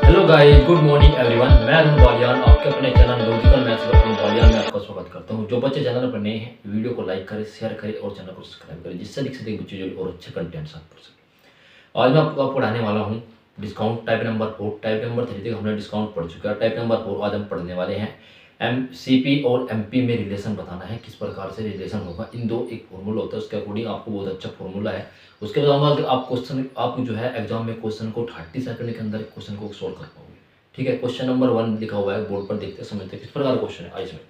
Hello guys, good morning everyone. मैं अरुण बालियान आपके अपने चैनल लॉजिकल मैथ्स में अरुण बालियान में आपका स्वागत करता हूं। जो बच्चे चैनल पर नए हैं वीडियो को लाइक करें, शेयर करें और चैनल को सब्सक्राइब करें, जिससे अधिक से अधिक बच्चे जो और अच्छे कंटेंट साथ पढ़ सकें। आज मैं आपको पढ़ाने वाला हूँ discount type number 4। Type number 3 तक हमने डिस्काउंट पढ़ चुका है। टाइप नंबर 4 आज हम पढ़ने वाले हैं। MCP और MP में रिलेशन बताना है, किस प्रकार से रिलेशन होगा। इन दो एक फॉर्मूला होता है, उसके अकॉर्डिंग आपको बहुत अच्छा फॉर्मूला है उसके बताऊंगा कि आप क्वेश्चन आप जो है एग्जाम में क्वेश्चन को 30 सेकंड के अंदर क्वेश्चन को सोल्व कर पाओगे। ठीक है, क्वेश्चन नंबर 1 लिखा हुआ है बोर्ड पर, देखते हैं समझते हैं किस प्रकार क्वेश्चन है। आइए समझते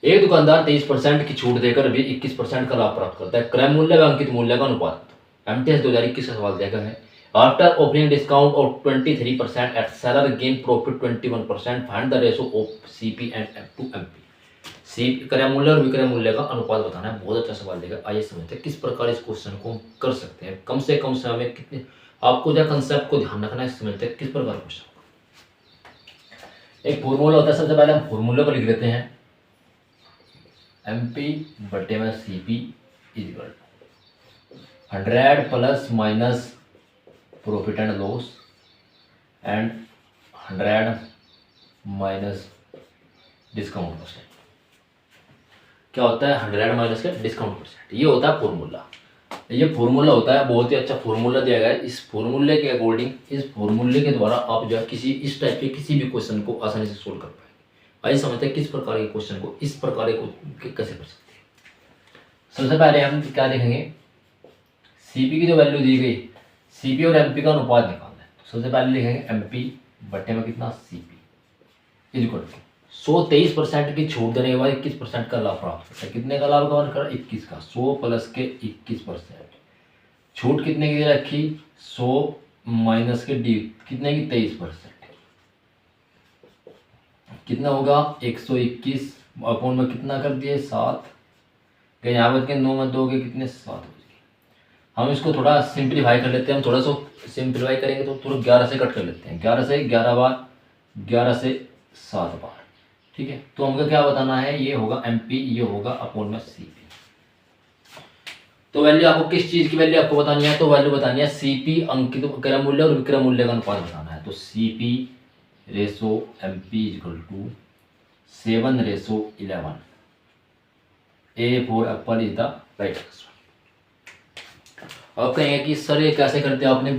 हैं। एक दुकानदार 23% की छूट देकर भी 21% का लाभ प्राप्त करता है। क्रय मूल्य व अंकित मूल्य का अनुपात। MTS 2021 का सवाल दिया गया है। After opening discount of 23% at seller gain profit 21%, find the ratio of CP and to MP। क्रय मूल्य और विक्रय मूल्य का अनुपात बताना है। बहुत अच्छा सवाल देगा। आइए समझते हैं किस प्रकार इस क्वेश्चन को हम कर सकते हैं। कम से कम समय में कितने आपको जो कंसेप्ट को ध्यान रखना है, समझते हैं किस प्रकार क्वेश्चन। एक फॉर्मूला होता है, सबसे पहले हम फॉर्मूला को लिख देते हैं। MP बटे में CP equal 100 plus minus profit and loss and 100 minus discount percent. क्या होता है 100 माइनस के डिस्काउंट परसेंट, ये होता है फॉर्मूला। ये फॉर्मूला होता है, बहुत ही अच्छा फॉर्मूला दिया गया है। इस फॉर्मूले के अकॉर्डिंग, इस फॉर्मूले के द्वारा आप जो है किसी इस टाइप के किसी भी क्वेश्चन को आसानी से सोल्व कर पाएंगे। आइए समझते हैं किस प्रकार के क्वेश्चन को इस प्रकार को कैसे कर सकते हैं। सबसे पहले हम क्या देखेंगे, CP की जो वैल्यू दी गई, CP और MP का अनुपात निकालना है। तो सबसे पहले लिखेंगे MP बटे में कितना CP इक्वल टू 123% की छूट देने के बाद 21% का लाभ प्राप्त करता है। कितने का लाभ कवर करा? 21 का। 100 प्लस के 21%। छूट कितने की रखी? 100 माइनस के डी कितने की 23%। कितना होगा? 121 अपॉन में कितना कर दिए 7। यहाँ बच के 9 में 2 के कितने 7 बच गए। हम इसको थोड़ा सिंप्लीफाई कर लेते हैं। हम थोड़ा सा सिंप्लीफाई करेंगे तो थोड़ा 11 से कट कर लेते हैं। 11 से 11 बार, 11 से 7 बार। ठीक है, तो हमको क्या बताना है, ये होगा MP, ये होगा अपॉन में CP। तो वैल्यू आपको किस चीज की वैल्यू आपको बतानी है? तो वैल्यू बतानी है CP अंकित क्रय मूल्य और विक्रय मूल्य का अनुपात बताना है। तो CP ratio MP equal to 7:11। A for apple is the right answer. अब कहेंगे कि सर ये कैसे करते हैं आपने,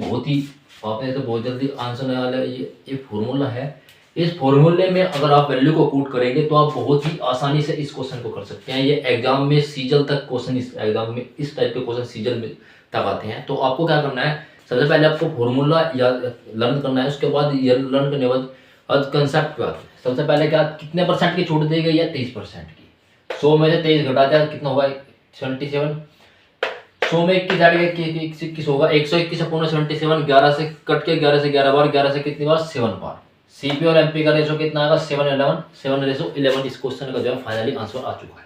आपने तो बहुत जल्दी आंसर निकाल लिया। ये फॉर्मूला है। इस फॉर्मूले में अगर आप वैल्यू को पुट करेंगे तो आप बहुत ही आसानी से इस क्वेश्चन को कर सकते हैं। ये एग्जाम में सीजन तक क्वेश्चन, इस एग्जाम में इस टाइप के क्वेश्चन सीजन में तक आते हैं। तो आपको क्या करना है, सबसे पहले आपको फॉर्मूला या लर्न करना है। उसके बाद ये लर्न करने के बाद कंसेप्ट पे आते हैं। सबसे पहले क्या, कितने परसेंट की छूट दी गई है? 23% की। 100 में से 23 घटा दिया, कितना होगा? 77। 100 में 21 हट गया, 21 होगा। 121 अपॉन 77, 11 से कट के 11 से 11 बार, 11 से कितनी बार? 7 बार। CP और MP का रेशो कितना आएगा? 7:11। 7:11 इस क्वेश्चन का जो है फाइनली आंसर आ चुका है।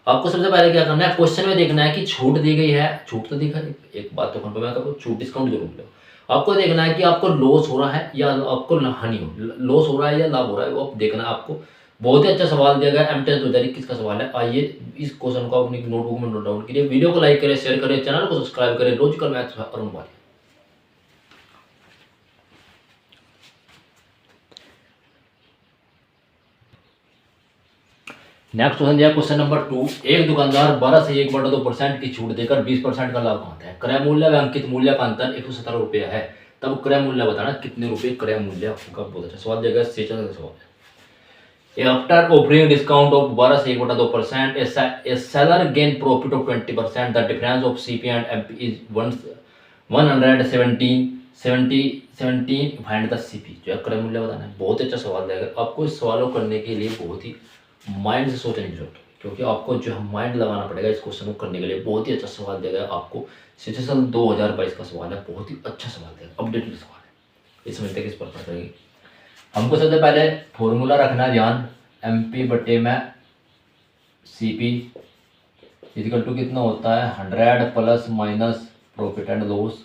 आपको सबसे पहले क्या करना है, क्वेश्चन में देखना है कि छूट दी गई है। छूट तो दिखा, एक बात तो कंफर्म है, आपको छूट डिस्काउंट जरूर मिलेगा। आपको देखना है कि आपको लॉस हो रहा है या आपको हानि हो, लॉस हो रहा है या लाभ हो रहा है, वो आप देखना है आपको। बहुत ही अच्छा सवाल दिया गया है, MTS 2021 का सवाल है। आइए इस क्वेश्चन को अपनी नोटबुक में नोट डाउन करिए। वीडियो को लाइक करें, शेयर करें, चैनल को सब्सक्राइब करें। Logical maths Arun Baliyan. Next question दिया, क्वेश्चन नंबर 2। एक दुकानदार 12 से 1/2% की छूट देकर 20% का लाभ कमाता है। क्रय मूल्य व अंकित मूल्य का अंतर 117 रुपया है। तब क्रय मूल्य बताना, कितने रुपए क्रय मूल्य होगा। बहुत अच्छा सवाल दिया गया, सेशन का सवाल है। आफ्टर ऑफरिंग डिस्काउंट ऑफ 12 से 1/2%, a seller gain profit of 20%। The difference of CP and MP is 117 find the CP। जो है क्रय मूल्य बताना है। बहुत अच्छा सवाल दिया गया। आपको इस सवालों करने के लिए बहुत ही माइंड से सोचने की जरूरत है, क्योंकि आपको जो है माइंड लगाना पड़ेगा इस क्वेश्चन को करने के लिए। बहुत ही अच्छा सवाल दिया गया आपको। सेशन 2022 का सवाल है, बहुत ही अच्छा सवाल दिया, अपडेटेड सवाल है। इस समझते किस प्रकार करेंगे। हमको सबसे पहले फॉर्मूला रखना है ध्यान। MP बटे में CP इक्वल टू कितना होता है? 100 plus minus profit and loss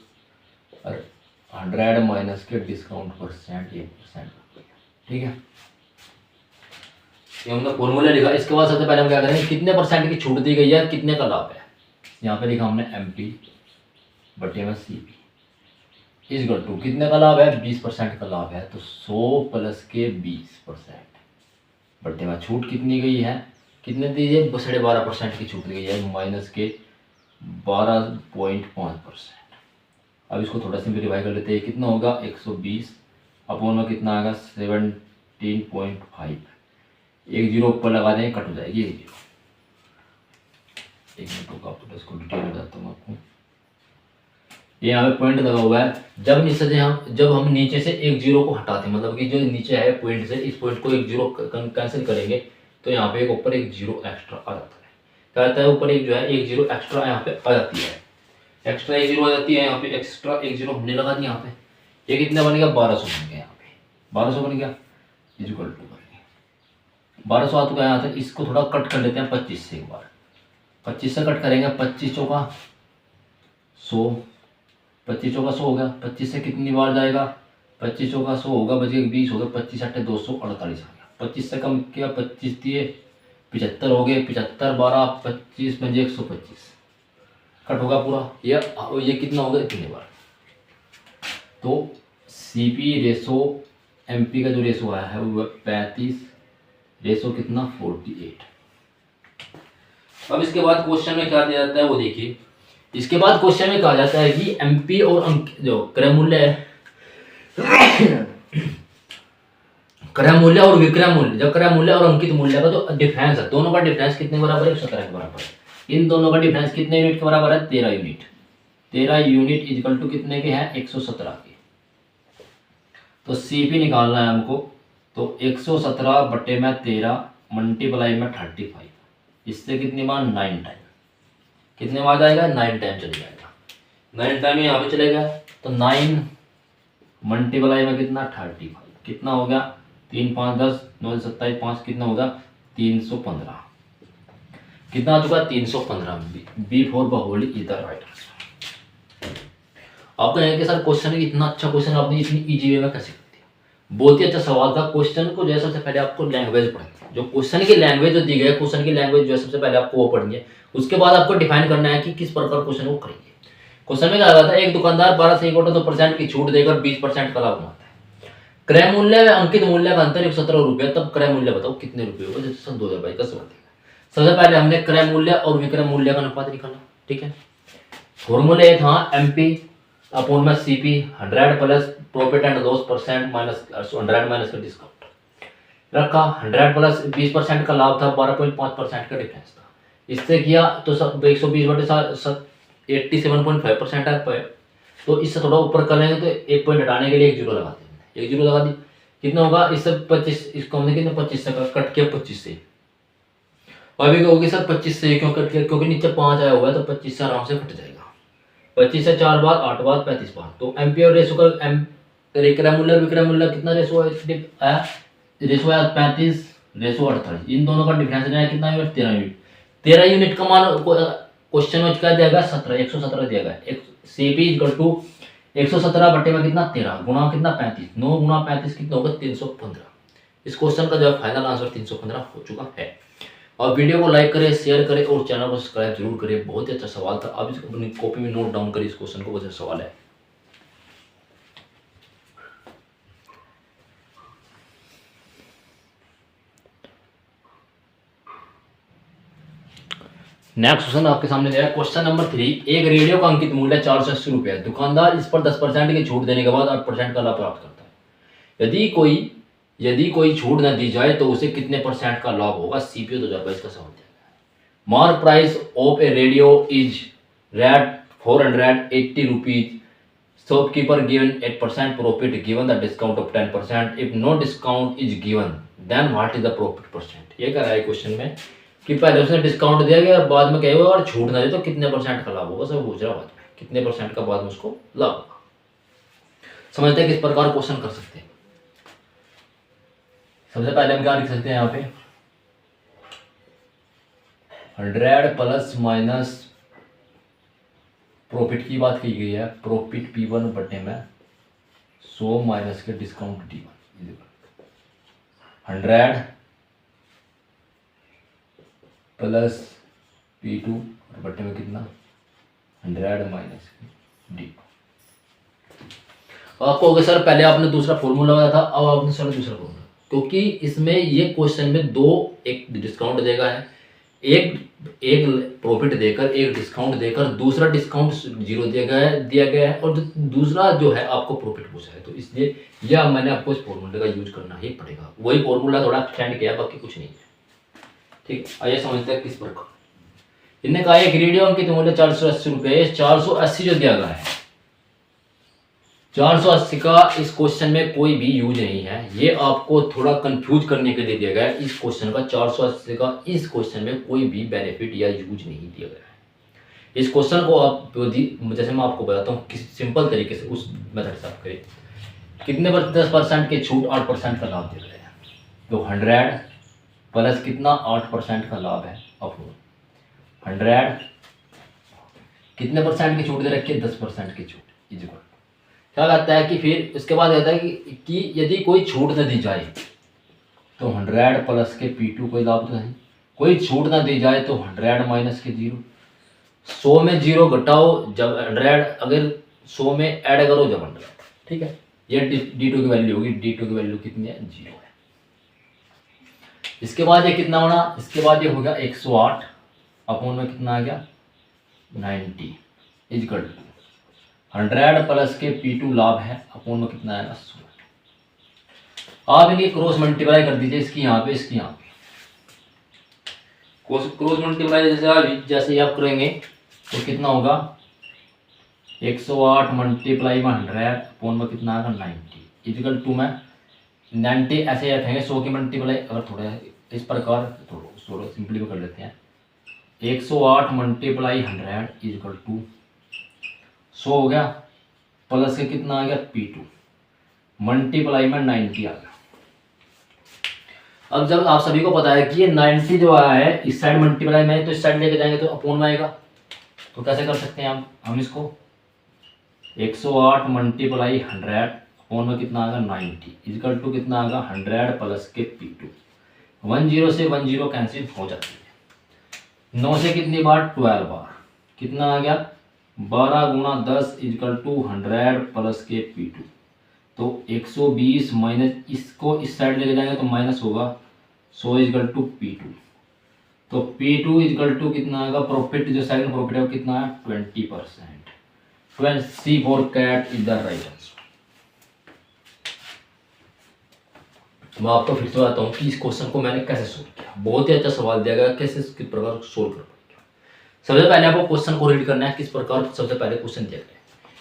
और 100 माइनस के डिस्काउंट परसेंट 1%। ठीक है, ये हमने फॉर्मूला लिखा। इसके बाद सबसे पहले हम क्या करेंगे, कितने परसेंट की छूट दी गई है, कितने का लाभ है। यहाँ पे लिखा हमने MP बटे में CP इज इक्वल टू कितने का लाभ है, 20% का लाभ है, तो 100 प्लस के 20%, बटे में छूट कितनी गई है, कितने दीजिए 12.5% की छूट दी गई है, माइनस के 12.5%। अब इसको थोड़ा सिंप्लीफाई कर लेते हैं, कितना होगा 120 अपॉन में कितना आएगा 17.5, एक जीरो ऊपर लगा दें कट हो जाएगी एक जीरो। एक मिनट का आपको इसको डिटेल में बताता हूँ आपको। ये यहाँ पे पॉइंट लगा हुआ है, जब नीचे से एक जीरो को हटाते हैं, मतलब कि जो नीचे है पॉइंट से इस पॉइंट को एक जीरो कैंसिल करेंगे तो यहाँ पे एक ऊपर एक जीरो एक्स्ट्रा आ जाता है। क्या आता है, ऊपर एक जो है एक जीरो एक्स्ट्रा यहाँ पे आ जाती है, एक्स्ट्रा एक जीरो आ जाती है, यहाँ पे एक्स्ट्रा एक जीरो हमने लगा दिया यहाँ पे, ये कितना बन गया 1200 बन गया, यहाँ पे 1200 बन गया इज इक्वल टू 1200 आ चुका है यहाँ से। इसको थोड़ा कट कर लेते हैं 25 से, एक बार 25 से कट करेंगे, 25 चौका 100, 25 चौका 100 हो गया, 25 से कितनी बार जाएगा, 25 चौका 100 होगा, बच गया 20 हो गया, 25 अट्ठे 248 आ गया, 25 से कम किया 25 दिए 75 हो गए, 75 12 25 पंजे 125 कट होगा पूरा, ये कितना होगा इतनी बार। तो सीपी रेशो एमपी का जो रेशो आया है वो 35, रेशो कितना 48। अब इसके बाद क्वेश्चन में क्या दिया जाता है वो देखिए, इसके बाद क्वेश्चन में कहा जाता है कि एमपी और जो क्रय मूल्य है क्रय मूल्य और विक्रय मूल्य, जब क्रय मूल्य और अंकित मूल्य का जो डिफरेंस है, दोनों का डिफरेंस कितने बराबर है, 17 के बराबर है। इन दोनों का डिफरेंस कितने यूनिट के बराबर है, 13 unit. 13 unit is equal to कितने के हैं, 117 के। तो सीपी निकालना है हमको, तो 117 बटे में 13 मल्टीप्लाई में 35, इससे कितनी बार 9 टाइम, कितने बार जाएगा 9 टाइम चले जाएगा, 9 टाइम यहाँ पे चलेगा, तो 9 मल्टीप्लाई में कितना 35, कितना हो गया 3 5 10 9 27 5 कितना होगा 315, कितना आ चुका 315। B for Baahubali is the right answer. आपका यहाँ के सर क्वेश्चन है, इतना अच्छा क्वेश्चन आपने इतनी इजी वे में कैसे कर दिया, बहुत ही अच्छा सवाल था। क्वेश्चन को जो है सबसे पहले आपको लैंग्वेज पढ़नी, जो क्वेश्चन की लैंग्वेज जो दी गई है, क्वेश्चन की लैंग्वेज जो है सबसे पहले आपको वो पढ़नी है, उसके बाद आपको डिफाइन करना है कि किस प्रकार क्वेश्चन को करेंगे। क्वेश्चन में क्या आता है, एक दुकानदार 12 से 1.2% की छूट देकर 20% का लाभ कमाता है, क्रय मूल्य में अंकित मूल्य का अंतर 117 रुपये, तब क्रय मूल्य बताओ कितने रुपये होगा, जैसे सन 2022 का सवाल है। सबसे पहले हमने क्रय मूल्य और विक्रय मूल्य का अनुपात निकाला, ठीक है। फॉर्मूले था एमपी अपॉन में CP 100 plus profit and loss percent minus 100 minus का डिस्काउंट रखा, 100 प्लस 20% का लाभ था, 12.5% का डिफरेंस था, इससे किया तो 120 बटे 87.5% है, तो इससे थोड़ा ऊपर करेंगे तो एक पॉइंट हटाने के लिए एक जीरो लगाते हैं, एक जीरो लगा दी, कितना होगा इससे 25, इसको हमने कितने 25 से कट किया 25 से, अभी कहोगे सर 25 से क्यों कट किया, क्योंकि नीचे 5 आया हुआ है तो 25 से आराम से कट जाएगा, 25 से 4 बार 8 बार 35 बार, तो एमपी और रेशो का क्रय मूल्य विक्रय मूल्य कितना रेशो आया, रेशो आया 35 रेशो 48, इन दोनों का डिफरेंस आया कितना यूनिट 13 यूनिट, 13 यूनिट का मान क्वेश्चन में क्या दिया गया 117 दिया गया, सीपी इक्वल टू 117 बटे में कितना 13 गुणा कितना 35, 9 गुणा 35 कितना होगा 315। इस क्वेश्चन का जो फाइनल आंसर 315 हो चुका है। और वीडियो को लाइक करें, शेयर करें और चैनल को सब्सक्राइब जरूर करें। बहुत ही अच्छा सवाल था, आप इसको अपनी कॉपी में नोट डाउन करिए, इस क्वेश्चन को, बहुत अच्छा सवाल है। नेक्स्ट क्वेश्चन आपके सामने दिया है, क्वेश्चन नंबर 3, एक रेडियो का अंकित मूल्य 480 रुपये है, दुकानदार इस पर 10% की छूट देने के बाद 8% का लाभ प्राप्त करता है, यदि कोई छूट न दी जाए तो उसे कितने % का लाभ होगा, सीपीओ 2022 का सवाल दिया है। Mark price of a radio is rate 480 rupees, shopkeeper given 8% profit given the discount of 10%, if no discount is given then what is the profit %। ये कह रहा है क्वेश्चन में कि पहले उसने डिस्काउंट दिया गया और बाद में क्या हुआ, और छूट ना दे तो कितने % का लाभ होगा, सब पूछ रहा है बाद में कितने % का बाद में उसको लाभ होगा। समझते हैं किस प्रकार क्वेश्चन कर सकते हैं। सबसे पहले हम क्या लिख सकते हैं यहाँ पे 100 प्लस माइनस प्रॉफिट की बात की गई है, प्रॉफिट P1 बटे में 100 माइनस के डिस्काउंट D1, 100 प्लस P2 और बटे में कितना 100 माइनस D2। आपको होगा सर पहले आपने दूसरा फॉर्मूला लगाया था, अब आपने सर दूसरा फॉर्मूला, क्योंकि इसमें ये क्वेश्चन में दो, एक डिस्काउंट देगा है, एक एक प्रॉफिट देकर, एक डिस्काउंट देकर, दूसरा डिस्काउंट जीरो दिया गया है, और दूसरा जो है आपको प्रॉफिट पूछा है। तो इसलिए यह मैंने आपको इस फॉर्मूले का यूज करना ही पड़ेगा। वही फॉर्मूला थोड़ा एक्सटेंड किया, बाकी कुछ नहीं है। ठीक, आइए समझते हैं किस प्रकार। इन्हें कहा एक रेडियो अंकित मूल्य 480 रुपये, 480 जो दिया गया है, 480 का इस क्वेश्चन में कोई भी यूज नहीं है। ये आपको थोड़ा कंफ्यूज करने के लिए दिया गया है। इस क्वेश्चन का 480 का इस क्वेश्चन में कोई भी बेनिफिट या यूज नहीं दिया गया है। इस क्वेश्चन को आप जैसे मैं आपको बताता हूँ किस सिंपल तरीके से उस मेथड से आप करें। कितने 10% के छूट 8% का लाभ दे रहे हैं, तो 100 प्लस कितना 8% का लाभ है अपना 100, कितने परसेंट की छूट दे रखी है 10% की छूट इजिकल। क्या कहता है कि फिर उसके बाद कहता है कि यदि कोई छूट न दी जाए तो 100 प्लस के P2 कोई लाभ तो नहीं, कोई छूट ना दी जाए तो 100 माइनस के 0, 100 में 0 घटाओ जब 100, अगर 100 में ऐड करो जब 100। ठीक है, ये D2 की वैल्यू होगी, D2 की वैल्यू कितनी है 0 है। इसके बाद ये कितना होना, इसके बाद ये हो गया 108 अपॉन में कितना आ गया 90 इजिकल टू 100 प्लस के P2 लाभ है अपॉन में कितना आएगा 16। आप इनकी क्रॉस मल्टीप्लाई कर दीजिए, इसकी यहाँ पे, इसकी यहाँ पे क्रॉस मल्टीप्लाई जैसे आप करेंगे तो कितना होगा 108 मल्टीप्लाई में 100 अपॉन में कितना आएगा 90 इजिकल टू में 90 ऐसे रखेंगे 100 की मल्टीप्लाई, अगर थोड़ा इस प्रकार थोड़ा सिंपली कर लेते हैं 108 मल्टीप्लाई 100 इजिकल टू 100 हो गया, प्लस के कितना आ गया P2 मल्टीप्लाई में 90 आ गया। अब जब आप सभी को पता है कि ये 90 जो आया है इस साइड मल्टीप्लाई में, तो इस साइड लेके जाएंगे तो अपॉन में आएगा। तो कैसे कर सकते हैं हम इसको 108 मल्टीप्लाई 100 अपॉन में कितना आएगा 90 इजिकल टू कितना आएगा 100 प्लस के P2। 10 से 10 कैंसिल हो जाती है। 9 से कितनी बार 12 बार, कितना आ गया 12 गुणा 10 इजिकल टू 100 प्लस के P2। तो 120 माइनस, इसको इस साइड लेके जाएंगे तो माइनस होगा 100 इजिकल टू P2। तो P2 इजिकल टू कितना आएगा, प्रॉफिट जो सेकंड प्रॉफिट है वो कितना है 20%। 20 for cat is the right answer. मैं आपको फिर से बताता हूँ कि इस क्वेश्चन को मैंने कैसे सोल्व किया। बहुत ही अच्छा सवाल दिया गया, कैसे किस प्रकार सोल्व कर पाएंगे। सबसे पहले आपको क्वेश्चन को रीड करना है किस प्रकार। सबसे पहले क्वेश्चन दिया गया है,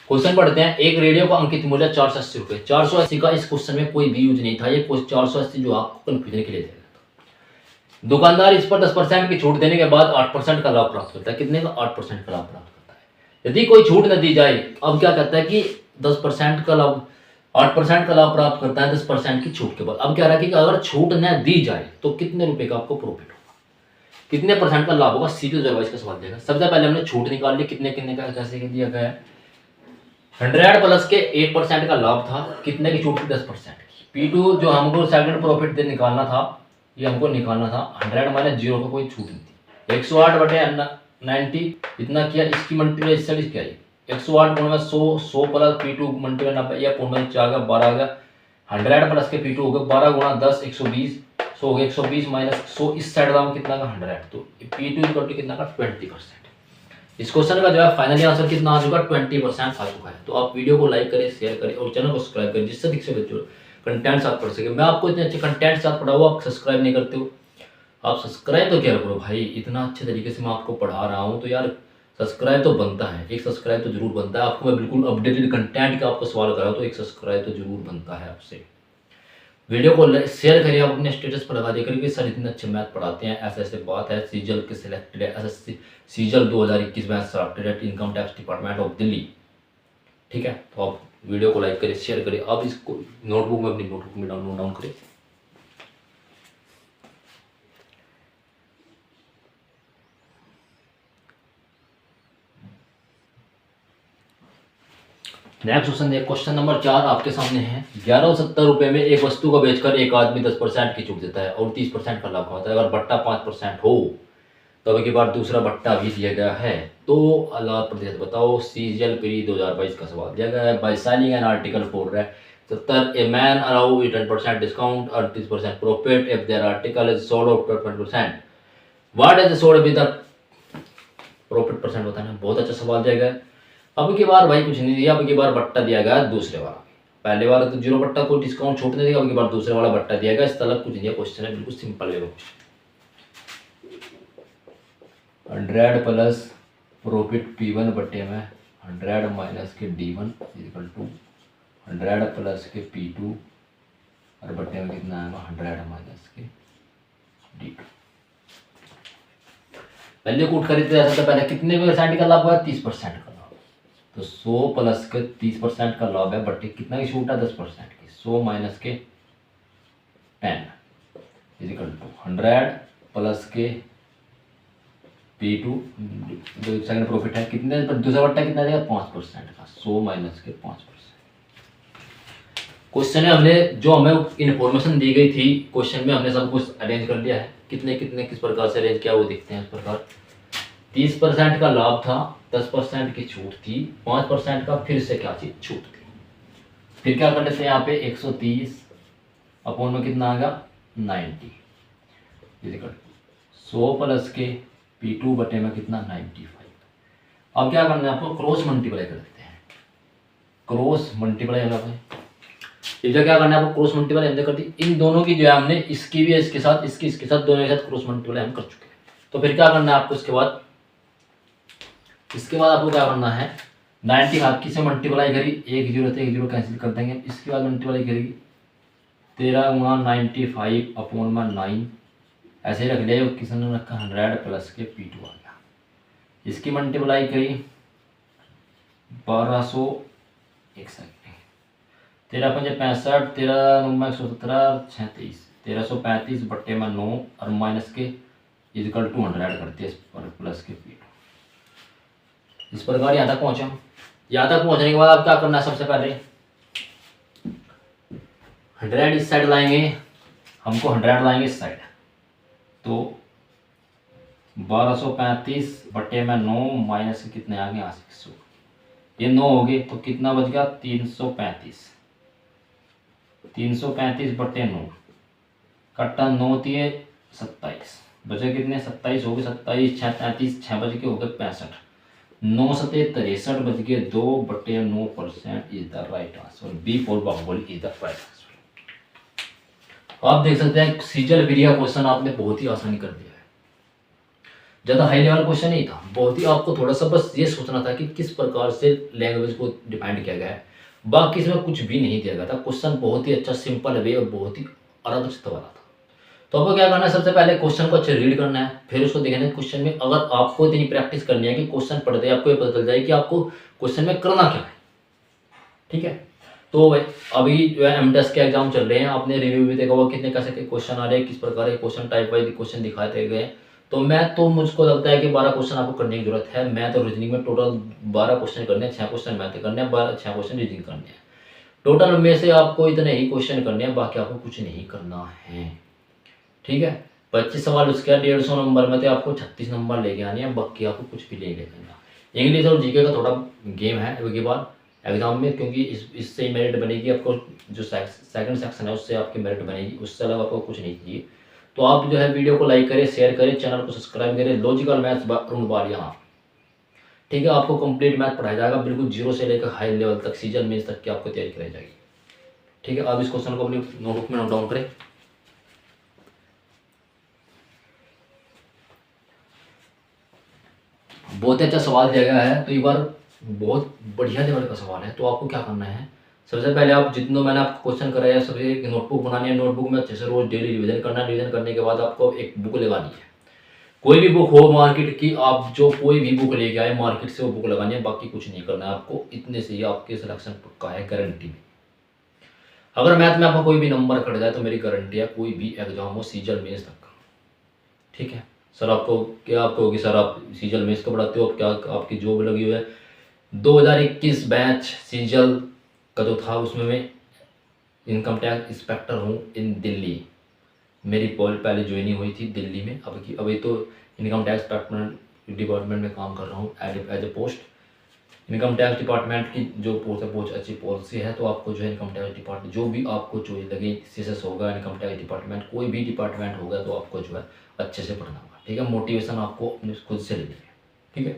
क्वेश्चन पढ़ते हैं। एक रेडियो का अंकित मूल्य 480 रुपये, 480 का इस क्वेश्चन में कोई भी यूज नहीं था। ये 480 जो आपको कंफ्यूजन के लिए दिया गया था। दुकानदार इस पर 10% की छूट देने के बाद 8% का लाभ प्राप्त करता है। कितने का 8% का लाभ प्राप्त करता है। यदि कोई छूट न दी जाए, अब क्या कहता है कि 10% का लाभ 8% का लाभ प्राप्त करता है 10% की छूट के बाद। अब कह रहा है कि अगर छूट न दी जाए तो कितने रुपए का आपको प्रॉफिट होगा, कितने परसेंट का लाभ होगा। सीधे जवाब इसका सवाल देगा। सबसे पहले हमने छूट निकाल ली, कितने कितने का कैसे दिया गया है। 100 प्लस के 1% का लाभ था, कितने की छूट थी 10% की। P2 जो हमको सेकंड प्रॉफिट निकालना था, ये हमको निकालना था 100 माइनस 0 का कोई छूट नहीं थी। 108 बटे 90 इतना किया, इसकी मल्टीप्लाई इस साइड क्या है 108 गुणा 100 प्लस P2 मल्टीप्लाई 90 या पूर्ण आ गया 12 आ गया। 100 प्लस के P2 हो गया 12 गुणा 10 120, 100 हो गया 120 माइनस 100 इस साइड दाम कितना का 100। तो P2 इक्वल टू कितना का 20%। इस क्वेश्चन का जो है फाइनली आंसर कितना आ चुका 20% आ चुका है। तो आप वीडियो को लाइक करें, शेयर करें और चैनल को सब्सक्राइब करें, जिससे अधिक से बच्चों कंटेंट साथ पढ़ सके। मैं आपको इतने अच्छे कंटेंट साथ पढ़ा हुआ, आप सब्सक्राइब नहीं करते हो। आप सब्सक्राइब तो क्या करो भाई, इतना अच्छे तरीके से मैं आपको पढ़ा रहा हूँ तो यार सब्सक्राइब तो बनता है, एक सब्सक्राइब तो जरूर बनता है। आपको मैं बिल्कुल अपडेटेड कंटेंट का आपको सवाल करा तो एक सब्सक्राइब तो जरूर बनता है आपसे। वीडियो को शेयर करिए, आप अपने स्टेटस पर लगा दिया करिए कि सर इतने अच्छे मैथ पढ़ाते हैं, ऐसे ऐसे बात है। सीजल के सिलेक्टेड है, एसएससी सीजल 2021 मैथ सिलेक्टेड है, income tax department of Delhi. ठीक है, तो आप वीडियो को लाइक करिए, शेयर करिए। आप इसको नोटबुक में, अपनी नोटबुक में डाउन करें। नेक्स्ट क्वेश्चन है, क्वेश्चन नंबर 4 आपके सामने है। 1170 रुपये में एक वस्तु को बेचकर एक आदमी 10% की छूट देता है और 30% का लाभ कमाता है। अगर बट्टा 5% हो तो अब की बार दूसरा भट्टा भी दिया गया है। तो अल्लाह प्रदेश बताओ सीजल प्री 2022 का सवाल दिया गया है। By selling an article for 70 a man allow 10% discount और 30% profit if there article is sold after 20%। What is sold with the profit percent बताना। बहुत अच्छा सवाल दिया गया है। अब की बार भाई कुछ नहीं दिया, अब की बार बट्टा दिया गया दूसरे वाला। पहले वाला तो जीरो बट्टा कोई डिस्काउंट छूट नहीं दिया, अब की बार दूसरे वाला बट्टा दिया गया। इस तरह कुछ नहीं दिया, क्वेश्चन है बिल्कुल सिंपल है। 100 प्लस प्रॉफिट P1 बट्टे में 100 माइनस के D1 इक्वल टू 100 प्लस के P2 और बट्टे में कितना आएगा 100 माइनस के D2। पहले कूट खरीदते ऐसा था, पहले कितने परसेंट का लाभ हुआ 30% का लाभ। तो 100 प्लस के 30% का लाभ है, बट्टे कितना की छूट है 10% की। 100 माइनस के 10 इक्वल टू 100 प्लस के P2 जो सेकंड प्रॉफिट है कितने पर, दूसरा बट्टा कितना देगा 5% का। 100 माइनस के 5%। क्वेश्चन है हमने जो हमें इन्फॉर्मेशन दी गई थी क्वेश्चन में हमने सब कुछ अरेंज कर लिया है। कितने कितने किस प्रकार से अरेंज किया वो देखते हैं। इस प्रकार 30% का लाभ था, 10% की छूट थी, 5% का फिर से क्या चीज छूट थी। फिर क्या कर लेते हैं यहाँ पे 130 अपॉन में कितना आएगा 90 इक्वल 100 प्लस के P2 बटे में कितना 95। अब क्या करना है आपको क्रॉस मल्टीप्लाई कर देते हैं। क्रॉस मल्टीप्लाई हम इधर क्या करना है आपको क्रॉस मल्टीप्लाई हमने कर दी। इन दोनों की जो है हमने इसकी भी इसके साथ इसकी इसके साथ दोनों के साथ क्रॉस मल्टीप्लाई हम कर चुके हैं। तो फिर क्या करना है आपको इसके बाद आपको क्या करना है 90 हाथ की से मल्टीप्लाई करी, एक जीरो थे एक जीरो कैंसिल कर देंगे। इसके बाद मल्टीप्लाई करेगी 13 गुणा 95 अपॉन में 9 ऐसे ही रख लिया। किसने रखा 100 प्लस के P2 आ गया। इसकी मल्टीप्लाई करी 1261 13 पंजे 65 13 9 117 36 1335 बट्टे में 9 और माइनस के इक्वल टू 100 करती है इस पर प्लस के P2। इस प्रकार यहाँ तक पहुँचे हम। यहाँ तक पहुँचने के बाद आप क्या करना है सबसे पहले 100 इस साइड लाएंगे, हमको 100 लाएंगे इस साइड। तो 1235 बटे में 9 माइनस के कितने आ गए 100। ये 9 हो गए तो कितना बच गया 335 बटे 9 कट्टा 9 दिए 27 बचे कितने 27 हो गए। 27 6 33 6 बज के हो गए 65 9 सते 63 बज के 2 बटे 9% is the right answer. B for Baahubali is the right answer. आप देख सकते हैं सीजल विरिया क्वेश्चन आपने बहुत ही आसानी कर दिया है। ज़्यादा हाई लेवल क्वेश्चन नहीं था, बहुत ही आपको थोड़ा सा बस ये सोचना था कि किस प्रकार से लैंग्वेज को डिपेंड किया गया है। बाकी इसमें कुछ भी नहीं दिया गया था। क्वेश्चन बहुत ही अच्छा सिंपल वे और बहुत ही आरामदायक वाला था। तो आपको क्या करना है सबसे पहले क्वेश्चन को अच्छे रीड करना है, फिर उसको देखना है क्वेश्चन में। अगर आपको इतनी प्रैक्टिस करनी है कि क्वेश्चन पढ़ते आपको ये पता चल जाए कि आपको क्वेश्चन में करना क्या है। ठीक है, तो अभी जो है एमटेस के एग्जाम चल रहे हैं, आपने रिव्यू भी देखा होगा कितने कैसे क्वेश्चन आ रहे हैं, किस प्रकार के क्वेश्चन टाइप वाइज क्वेश्चन दिखाते गए। तो मुझको लगता है कि 12 क्वेश्चन आपको करने की जरूरत है। मैथ और रीजनिंग में टोटल 12 क्वेश्चन करने हैं, 6 क्वेश्चन मैथ करने हैं, 6 क्वेश्चन रीजनिंग करने हैं। टोटल में से आपको इतने ही क्वेश्चन करने हैं, बाकी आपको कुछ नहीं करना है। ठीक है, 25 सवाल उसके 150 नंबर में थे, आपको 36 नंबर लेके आने हैं, बाकी आपको कुछ भी नहीं लेके आना। इंग्लिश और जीके का थोड़ा गेम है उसके बाद एग्जाम में, क्योंकि इससे मेरिट बनेगी आपको। जो सेकंड सेक्शन है उससे आपकी मेरिट बनेगी, उससे अलग आपको कुछ नहीं चाहिए। तो आप जो है वीडियो को लाइक करें, शेयर करें, चैनल को सब्सक्राइब करें। Logical maths Arun Ballia. ठीक है, आपको कंप्लीट मैथ पढ़ाया जाएगा, बिल्कुल जीरो से लेकर हाई लेवल तक सीजन मेंस तक की आपको तैयारी कराई जाएगी। ठीक है, आप इस क्वेश्चन को अपनी नोटबुक में नोट डाउन करें। बहुत अच्छा सवाल दिया गया है, तो एक बार बहुत बढ़िया लेवल का सवाल है। तो आपको क्या करना है सबसे पहले आप जितना मैंने आपको क्वेश्चन कराया सबसे एक नोटबुक बनानी है। नोटबुक में अच्छे से रोज डेली रिवीजन करना है। रिवीजन करने के बाद आपको एक बुक लगानी है, कोई भी बुक हो मार्केट की, आप जो कोई भी बुक लेके आए मार्केट से वो बुक लगानी है, बाकी कुछ नहीं करना है आपको। इतने से ही आपके सिलेक्शन पक्का है, गारंटी में। अगर मैथ में आपका कोई भी नंबर कट जाए तो मेरी गारंटी है कोई भी एग्जाम हो सीजल मेंस तक। ठीक है सर, आपको क्या आपको होगी सर आप सीजल मेंस का पढ़ाते हो, क्या आपकी जॉब लगी हुई है। 2021 बैच सीजल का जो था उसमें मैं इनकम टैक्स इंस्पेक्टर हूँ इन दिल्ली। मेरी पहले ज्वाइनिंग हुई थी दिल्ली में। अभी तो इनकम टैक्स डिपार्टमेंट में काम कर रहा हूँ as a post. Income tax department की जो पोस्ट है बहुत अच्छी पॉलिसी है, तो आपको जो है इनकम टैक्स डिपार्टमेंट जो भी आपको चॉइस लगे, सीएसएस होगा, इनकम टैक्स डिपार्टमेंट, कोई भी डिपार्टमेंट होगा, तो आपको जो है अच्छे से पढ़ना होगा, ठीक है। मोटिवेशन आपको अपने खुद से लेनी है, ठीक है।